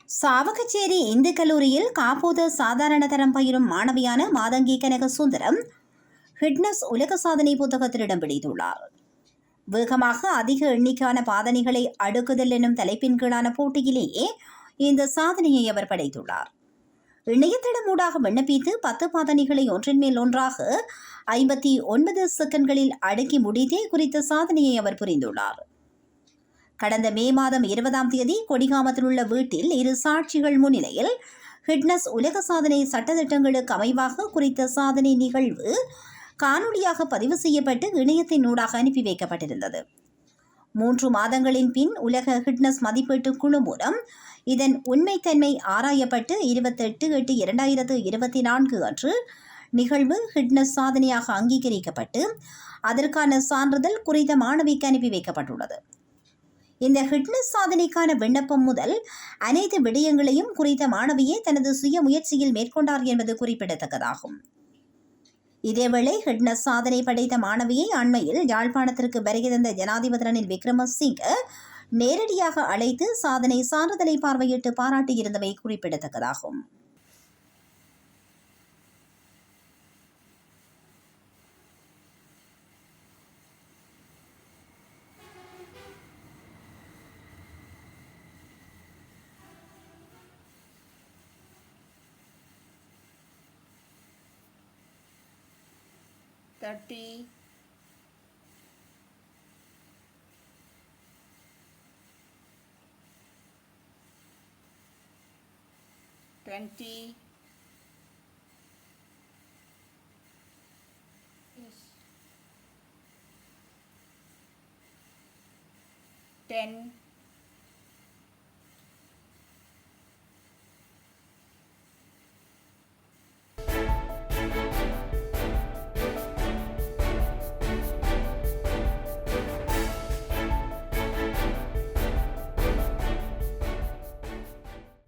சாவகச்சேரி இந்து கல்லூரியில் காப்போது சாதாரண தரம் பயிலும் மாணவியான மாதங்கி கனக சுந்தரம் ஹிட்னஸ் உலக சாதனை புத்தகத்தில் இடம் பிடித்துள்ளார். வேகமாக அதிக எண்ணிக்கையான பாதனைகளை அடுக்குதல் எனும் தலைப்பின் கீழான போட்டியிலேயே இந்த சாதனையை அவர் படைத்துள்ளார். இணையதளம் ஊடாக விண்ணப்பித்து 10 பாதனைகளை ஒன்றின் மேல் ஒன்றாக 59 செகண்ட்களில் அடுக்கி முடித்தே குறித்த சாதனையை அவர் புரிந்துள்ளார். கடந்த மே மாதம் 20ஆம் தேதி கொடிகாமத்தில் உள்ள வீட்டில் இரு சாட்சிகள் முன்னிலையில் ஹிட்னஸ் உலக சாதனை சட்டத்திட்டங்களுக்கு அமைவாக குறித்த சாதனை நிகழ்வு காணொலியாக பதிவு செய்யப்பட்டு இணையத்தின் ஊடாக அனுப்பி வைக்கப்பட்டிருந்தது. 3 மாதங்களின் பின் உலக ஹிட்னஸ் மதிப்பீட்டு குழு மூலம் இதன் உண்மைத்தன்மை ஆராயப்பட்டு 28/8/2024 அன்று நிகழ்வு ஹிட்னஸ் சாதனையாக அங்கீகரிக்கப்பட்டு அதற்கான சான்றிதழ் குறித்த மாணவிக்கு அனுப்பி வைக்கப்பட்டுள்ளது. இந்த ஹிட்னஸ் சாதனைக்கான விண்ணப்பம் முதல் அனைத்து விடயங்களையும் குறித்த மாணவியே தனது சுய முயற்சியில் மேற்கொண்டார் என்பது குறிப்பிடத்தக்கதாகும். இதேவேளை ஹிட்னஸ் சாதனை படைத்த மாணவியை அண்மையில் யாழ்ப்பாணத்திற்கு வருகை தந்த ஜனாதிபதி ரணில் விக்ரமசிங்க நேரடியாக அழைத்து சாதனை சான்றிதழை பார்வையிட்டு பாராட்டியிருந்தமை குறிப்பிடத்தக்கதாகும். Thirty, 20, yes, 10,